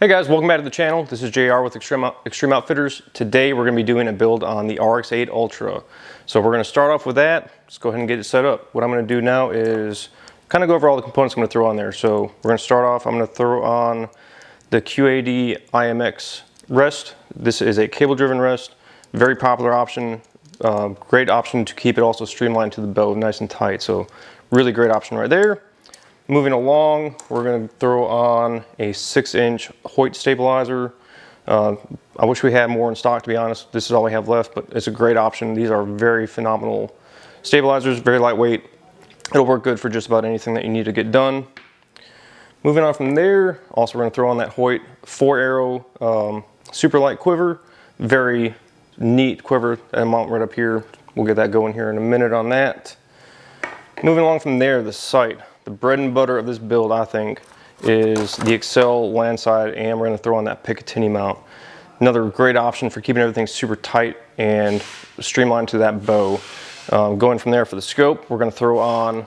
Hey guys, welcome back to the channel. This is JR with Extreme Outfitters. Today we're going to be doing a build on the RX8 Ultra. So we're going to start off with that. Let's go ahead and get it set up. What I'm going to do now is kind of go over all the components I'm going to throw on there. So we're going to start off, I'm going to throw on the QAD IMX rest. This is a cable driven rest, very popular option, great option to keep it also streamlined to the bow, nice and tight. So really great option right there. Moving along, we're going to throw on a 6-inch Hoyt stabilizer. I wish we had more in stock, to be honest. This is all we have left, but it's a great option. These are very phenomenal stabilizers, very lightweight. It'll work good for just about anything that you need to get done. Moving on from there, also we're going to throw on that Hoyt 4-arrow super light quiver. Very neat quiver that I mount right up here. We'll get that going here in a minute on that. Moving along from there, the sight. The bread and butter of this build, I think, is the Excel landside, and we're going to throw on that Picatinny mount. Another great option for keeping everything super tight and streamlined to that bow. Going from there for the scope, we're going to throw on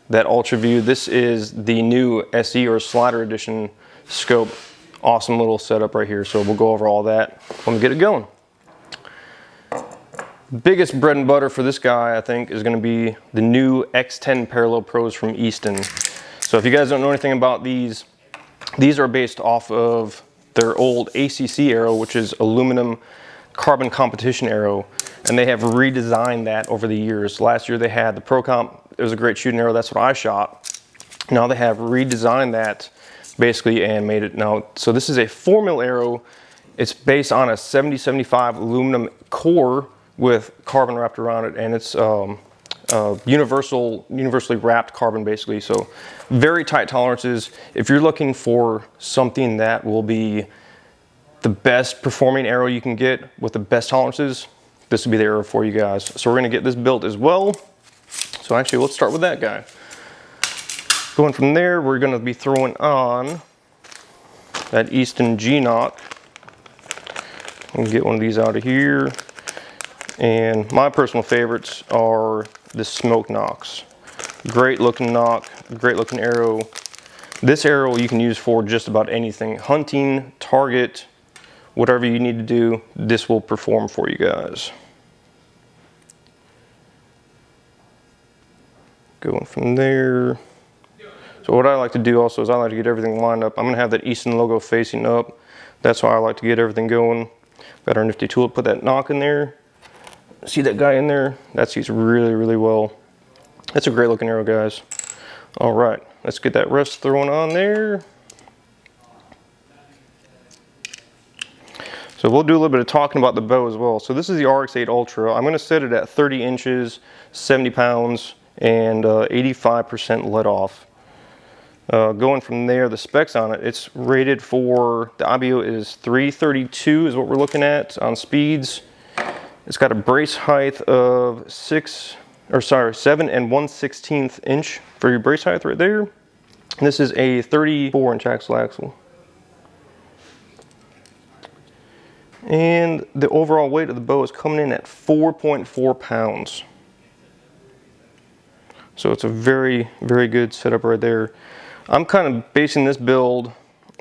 that Ultra View. This is the new SE or Slider Edition scope. Awesome little setup right here, so we'll go over all that when we get it going. Biggest bread and butter for this guy, I think, is going to be the new X10 Parallel Pros from Easton. So if you guys don't know anything about these are based off of their old ACC arrow, which is aluminum carbon competition arrow, and they have redesigned that over the years. Last year they had the Pro Comp. It was a great shooting arrow. That's what I shot. Now they have redesigned that basically and made it now. So this is a 4mm arrow. It's based on a 70-75 aluminum core with carbon wrapped around it, and it's universally wrapped carbon basically. So very tight tolerances. If you're looking for something that will be the best performing arrow you can get with the best tolerances, this will be the arrow for you guys. So we're gonna get this built as well. So actually, let's start with that guy. Going from there, we're gonna be throwing on that Easton G-Knock. I'm gonna get one of these out of here. And my personal favorites are the Smoke Knocks. Great looking knock, great looking arrow. This arrow you can use for just about anything. Hunting, target, whatever you need to do, this will perform for you guys. Going from there. So what I like to do also is I like to get everything lined up. I'm gonna have that Easton logo facing up. That's why I like to get everything going. Got our nifty tool to put that knock in there. See that guy in there? That sees really, really well. That's a great looking arrow, guys. All right, let's get that rest thrown on there. So we'll do a little bit of talking about the bow as well. So this is the RX8 Ultra. I'm gonna set it at 30 inches, 70 pounds, and 85% let off. Going from there, the specs on it, it's rated for, the IBO is 332 is what we're looking at on speeds. It's got a brace height of 7 1/16 inch for your brace height right there. And this is a 34-inch axle. And the overall weight of the bow is coming in at 4.4 pounds. So it's a very, very good setup right there. I'm kind of basing this build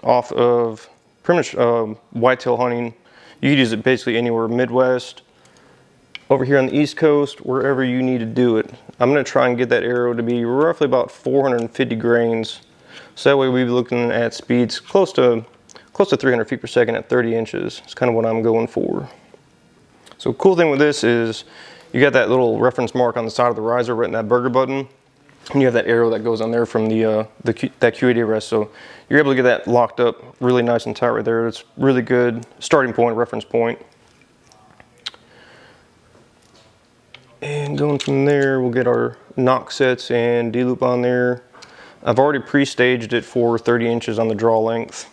off of pretty much whitetail hunting. You could use it basically anywhere, Midwest, over here on the East Coast, wherever you need to do it. I'm gonna try and get that arrow to be roughly about 450 grains. So that way we'll be looking at speeds close to 300 feet per second at 30 inches. It's kind of what I'm going for. So cool thing with this is you got that little reference mark on the side of the riser right in that burger button. And you have that arrow that goes on there from that QAD rest. So you're able to get that locked up really nice and tight right there. It's really good starting point, reference point. And going from there, we'll get our knock sets and D-loop on there. I've already pre-staged it for 30 inches on the draw length.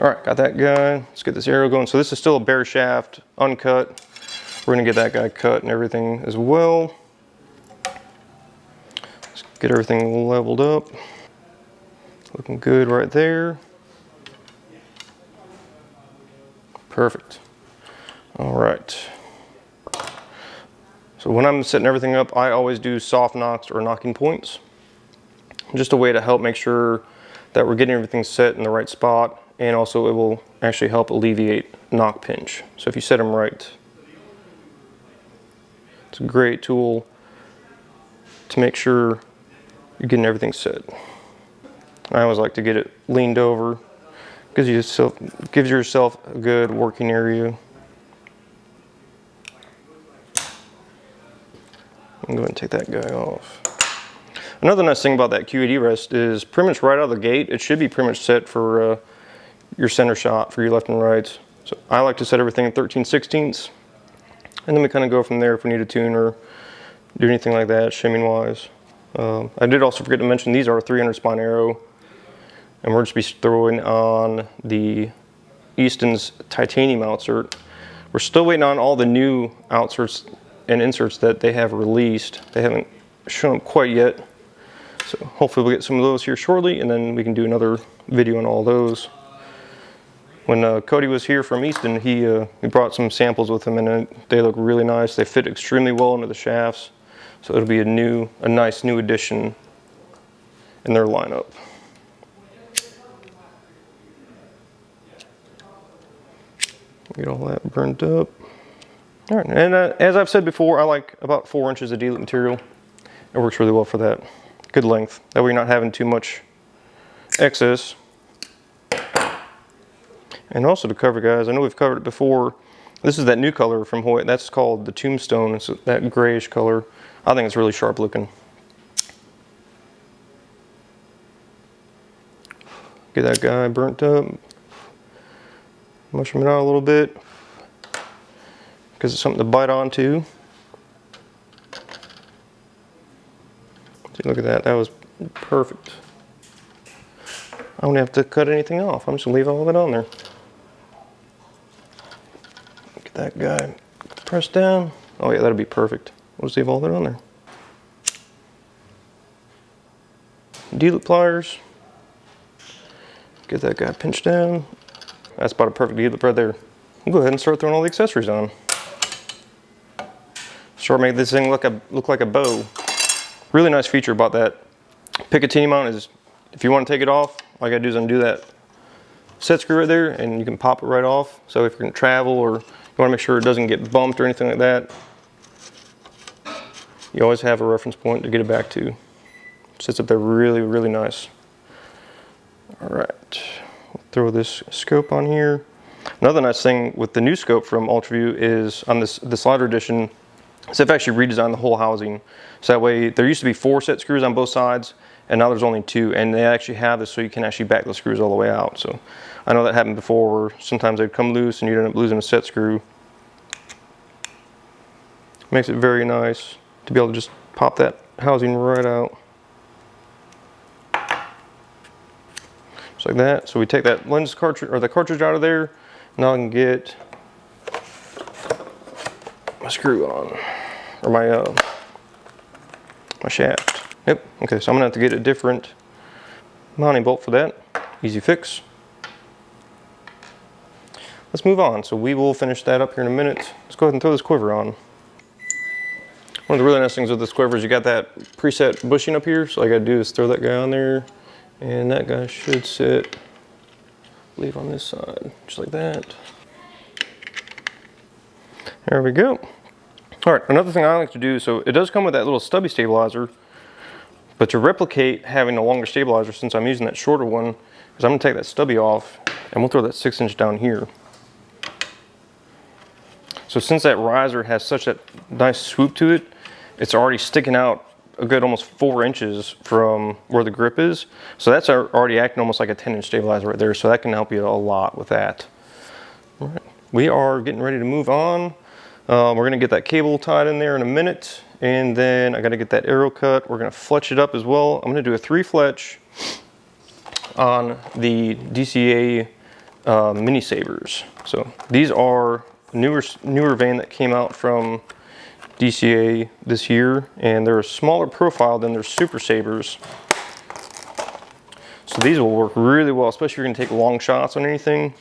All right, got that guy. Let's get this arrow going. So this is still a bare shaft, uncut. We're gonna get that guy cut and everything as well. Let's get everything leveled up. Looking good right there. Perfect. All right. So when I'm setting everything up, I always do soft knocks or knocking points. Just a way to help make sure that we're getting everything set in the right spot and also it will actually help alleviate knock pinch. So if you set them right, it's a great tool to make sure you're getting everything set. I always like to get it leaned over. Gives yourself a good working area. I'm going to take that guy off. Another nice thing about that Q80 rest is pretty much right out of the gate, it should be pretty much set for your center shot for your left and right. So I like to set everything at 13/16, and then we kind of go from there if we need to tune or do anything like that, shimming wise. I did also forget to mention these are 300 spine arrow, and we're just be throwing on the Easton's titanium outsert. We're still waiting on all the new outserts and inserts that they have released. They haven't shown up quite yet. So hopefully we'll get some of those here shortly, and then we can do another video on all those. When Cody was here from Easton, he brought some samples with him, and they look really nice. They fit extremely well into the shafts. So it'll be a nice new addition in their lineup. Get all that burnt up. All right, and as I've said before, I like about 4 inches of D-loop material. It works really well for that. Good length. That way you're not having too much excess. And also to cover, guys, I know we've covered it before. This is that new color from Hoyt. That's called the Tombstone. It's that grayish color. I think it's really sharp looking. Get that guy burnt up. Mushroom it out a little bit because it's something to bite onto. See, look at that. That was perfect. I don't have to cut anything off. I'm just gonna leave all of it on there. Get that guy pressed down. Oh yeah, that'll be perfect. We'll just leave all that on there. D-loop pliers. Get that guy pinched down. That's about a perfect D-loop right there. We'll go ahead and start throwing all the accessories on. Start making this thing look like a bow. Really nice feature about that Picatinny mount is if you want to take it off, all you gotta do is undo that set screw right there, and you can pop it right off. So if you're gonna travel or you wanna make sure it doesn't get bumped or anything like that, you always have a reference point to get it back to. It sits up there really, really nice. All right, we'll throw this scope on here. Another nice thing with the new scope from UltraView is on the slider edition, so they've actually redesigned the whole housing. So that way, there used to be 4 set screws on both sides, and now there's only 2, and they actually have this so you can actually back the screws all the way out. So I know that happened before where sometimes they'd come loose and you'd end up losing a set screw. Makes it very nice to be able to just pop that housing right out. Just like that. So we take that lens cartridge, or the cartridge out of there. Now I can get my screw on, or my shaft. Yep, okay, so I'm gonna have to get a different mounting bolt for that. Easy fix. Let's move on. So we will finish that up here in a minute. Let's go ahead and throw this quiver on. One of the really nice things with this quiver is you got that preset bushing up here. So all I gotta do is throw that guy on there, and that guy should sit, I believe, on this side, just like that. There we go. All right, another thing I like to do, so it does come with that little stubby stabilizer, but to replicate having a longer stabilizer, since I'm using that shorter one, is I'm gonna take that stubby off and we'll throw that 6-inch down here. So since that riser has such a nice swoop to it, it's already sticking out a good almost 4 inches from where the grip is. So that's already acting almost like a 10-inch stabilizer right there. So that can help you a lot with that. All right, we are getting ready to move on. We're gonna get that cable tied in there in a minute. And then I gotta get that arrow cut. We're gonna fletch it up as well. I'm gonna do a 3 fletch on the DCA mini sabers. So these are newer vein that came out from DCA this year, and they're a smaller profile than their super sabers. So these will work really well, especially if you're gonna take long shots on anything.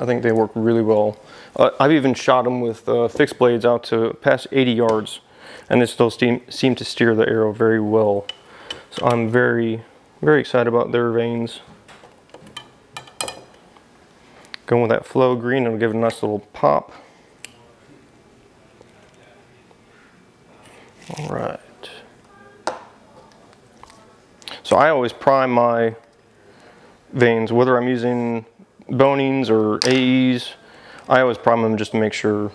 I think they work really well. I've even shot them with fixed blades out to past 80 yards, and they still seem to steer the arrow very well. So I'm very, very excited about their vanes. Going with that flow green, it'll give it a nice little pop. All right. So I always prime my vanes, whether I'm using bonings or AEs. I always prime them just to make sure.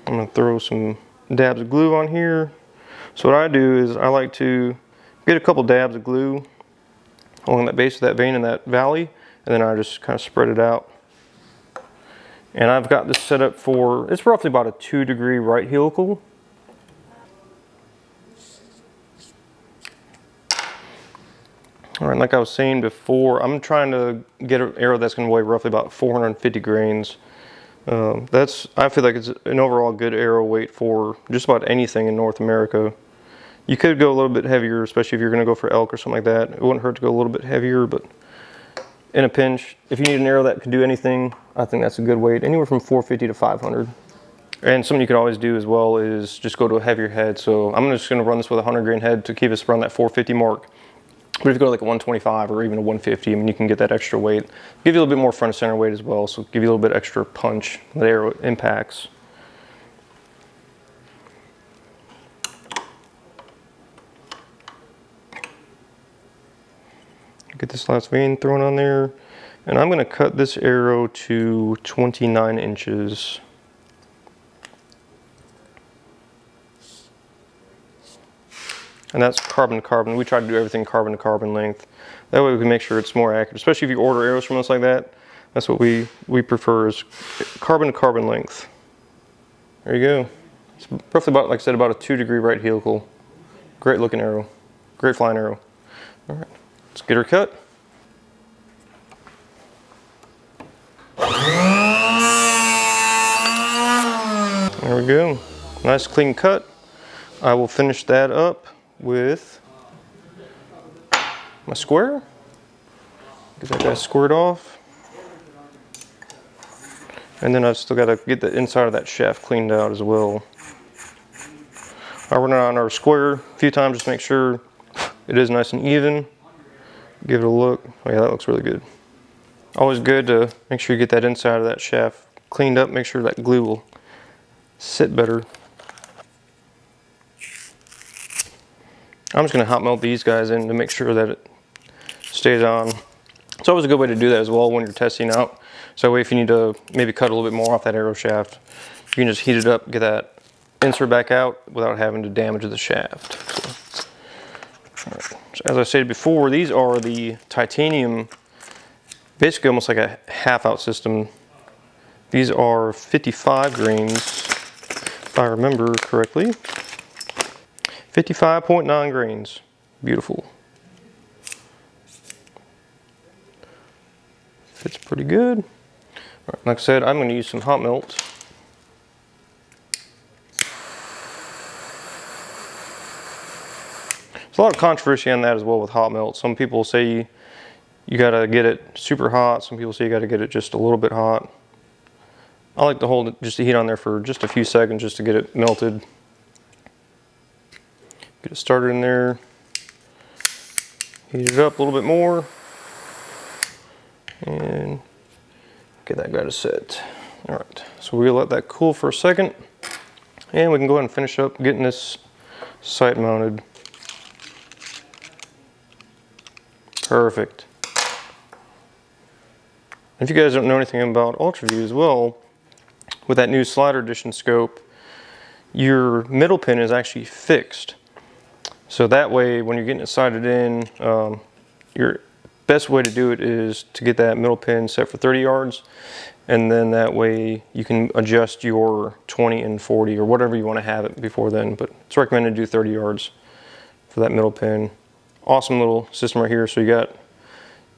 I'm gonna throw some dabs of glue on here. So what I do is I like to get a couple dabs of glue along that base of that vein in that valley, and then I just kind of spread it out. And I've got this set up for, it's roughly about a 2-degree right helical. All right, like I was saying before, I'm trying to get an arrow that's going to weigh roughly about 450 grains. I feel like it's an overall good arrow weight for just about anything in North America. You could go a little bit heavier, especially if you're going to go for elk or something like that. It wouldn't hurt to go a little bit heavier, but in a pinch, if you need an arrow that can do anything, I think that's a good weight, anywhere from 450 to 500. And something you could always do as well is just go to a heavier head. So I'm just going to run this with a 100 grain head to keep us around that 450 mark. But if you go to like a 125 or even a 150, I mean, you can get that extra weight. Give you a little bit more front and center weight as well, so give you a little bit extra punch when the arrow impacts. Get this last vein thrown on there, and I'm going to cut this arrow to 29 inches. And that's carbon to carbon. We try to do everything carbon to carbon length. That way we can make sure it's more accurate, especially if you order arrows from us like that. That's what we prefer, is carbon to carbon length. There you go. It's roughly about, like I said, about a 2-degree right helical. Great looking arrow. Great flying arrow. All right, let's get her cut. There we go. Nice clean cut. I will finish that up with my square. Get that guy squared off. And then I've still got to get the inside of that shaft cleaned out as well. I run it on our square a few times just to make sure it is nice and even. Give it a look. Oh yeah, that looks really good. Always good to make sure you get that inside of that shaft cleaned up. Make sure that glue will sit better. I'm just going to hot melt these guys in to make sure that it stays on. It's always a good way to do that as well when you're testing out. So that way if you need to maybe cut a little bit more off that arrow shaft, you can just heat it up, get that insert back out without having to damage the shaft. So, all right. So as I stated before, these are the titanium, basically almost like a half-out system. These are 55 grains, if I remember correctly. 55.9 grains. Beautiful. Fits pretty good. All right, like I said, I'm going to use some hot melt. There's a lot of controversy on that as well with hot melt. Some people say you got to get it super hot. Some people say you got to get it just a little bit hot. I like to hold it, just to heat on there for just a few seconds just to get it melted. Get it started in there, heat it up a little bit more, and get that guy to set. All right, so we'll let that cool for a second, and we can go ahead and finish up getting this sight mounted. Perfect. If you guys don't know anything about UltraView as well, with that new slider edition scope, your middle pin is actually fixed. So that way, when you're getting it sighted in, your best way to do it is to get that middle pin set for 30 yards. And then that way you can adjust your 20 and 40 or whatever you want to have it before then. But it's recommended to do 30 yards for that middle pin. Awesome little system right here. So you got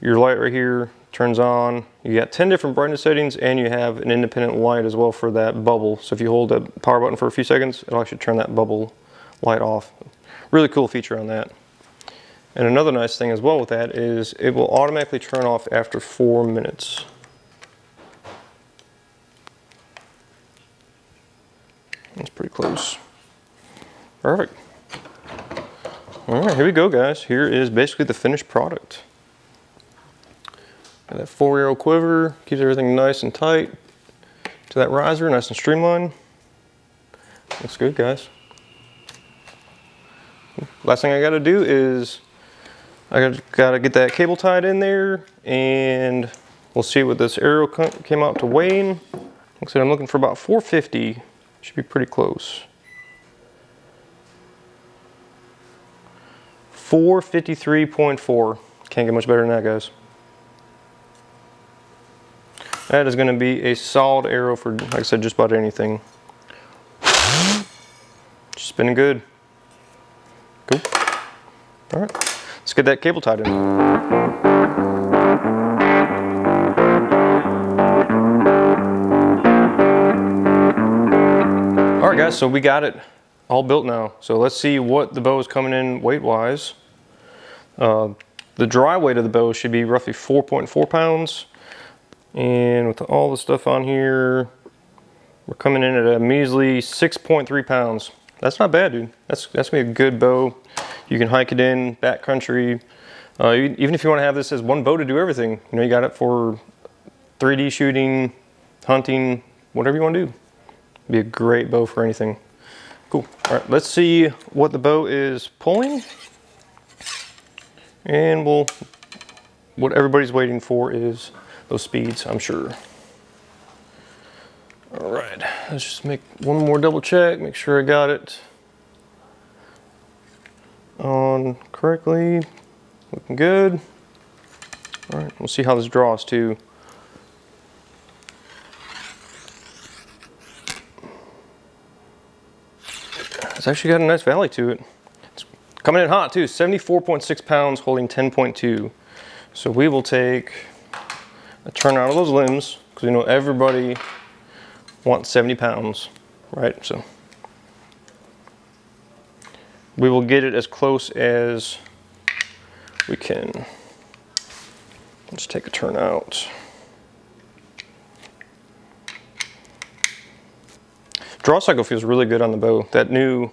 your light right here, turns on. You got 10 different brightness settings, and you have an independent light as well for that bubble. So if you hold the power button for a few seconds, it'll actually turn that bubble light off. Really cool feature on that. And another nice thing as well with that is it will automatically turn off after 4 minutes. That's pretty close. Perfect. All right, here we go, guys. Here is basically the finished product. Got that 4-arrow quiver, keeps everything nice and tight to that riser, nice and streamlined. Looks good, guys. Last thing I gotta do is I gotta get that cable tied in there, and we'll see what this arrow came out to weighing. Like I said, I'm looking for about 450. Should be pretty close. 453.4. Can't get much better than that, guys. That is gonna be a solid arrow for, like I said, just about anything. Spinning good. Cool. All right, let's get that cable tied in. All right, guys, so we got it all built now. So let's see what the bow is coming in weight-wise. The dry weight of the bow should be roughly 4.4 pounds. And with all the stuff on here, we're coming in at a measly 6.3 pounds. That's not bad, dude. That's gonna be a good bow. You can hike it in, backcountry. Even if you wanna have this as one bow to do everything, you know, you got it for 3D shooting, hunting, whatever you wanna do. Be a great bow for anything. Cool. All right, let's see what the bow is pulling. And what everybody's waiting for is those speeds, I'm sure. All right, let's just make one more double check, make sure I got it on correctly. Looking good. All right, we'll see how this draws too. It's actually got a nice valley to it. It's coming in hot too, 74.6 pounds, holding 10.2. So we will take a turn out of those limbs, because you know everybody wants 70 pounds, right? So we will get it as close as we can. Let's take a turn out. Draw cycle feels really good on the bow. That new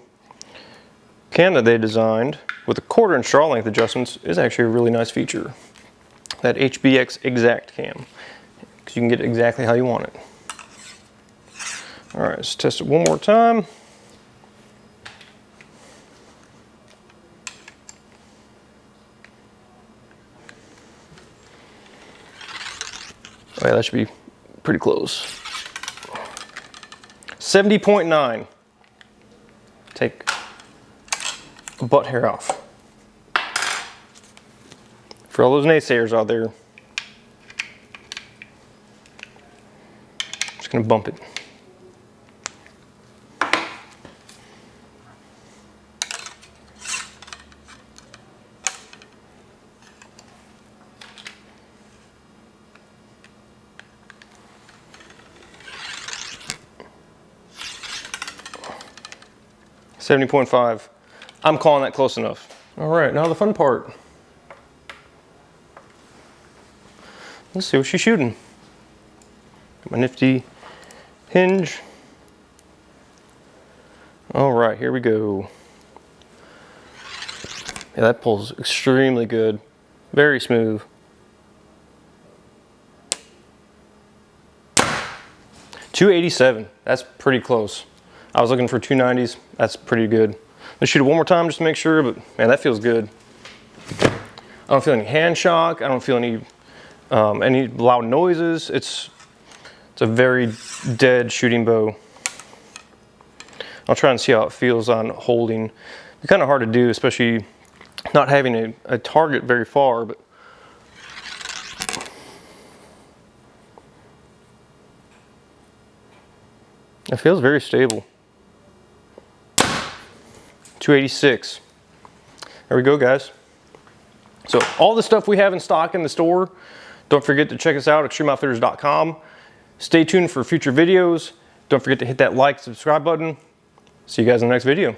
cam that they designed with the 1/4 inch draw length adjustments is actually a really nice feature. That HBX Exact cam, because you can get it exactly how you want it. All right, let's test it one more time. Oh yeah, that should be pretty close. 70.9. Take a butt hair off. For all those naysayers out there, I'm just gonna bump it. $70.5. I'm calling that close enough. All right, now the fun part. Let's see what she's shooting. Got my nifty hinge. All right, here we go. Yeah, that pulls extremely good. Very smooth. .287, that's pretty close. I was looking for 290s, that's pretty good. Let's shoot it one more time just to make sure, but man, that feels good. I don't feel any hand shock, I don't feel any loud noises. It's a very dead shooting bow. I'll try and see how it feels on holding. It's kind of hard to do, especially not having a target very far, but it feels very stable. 286. There we go, guys. So all the stuff we have in stock in the store, don't forget to check us out at extremeoutfitters.com. Stay tuned for future videos. Don't forget to hit that like, subscribe button. See you guys in the next video.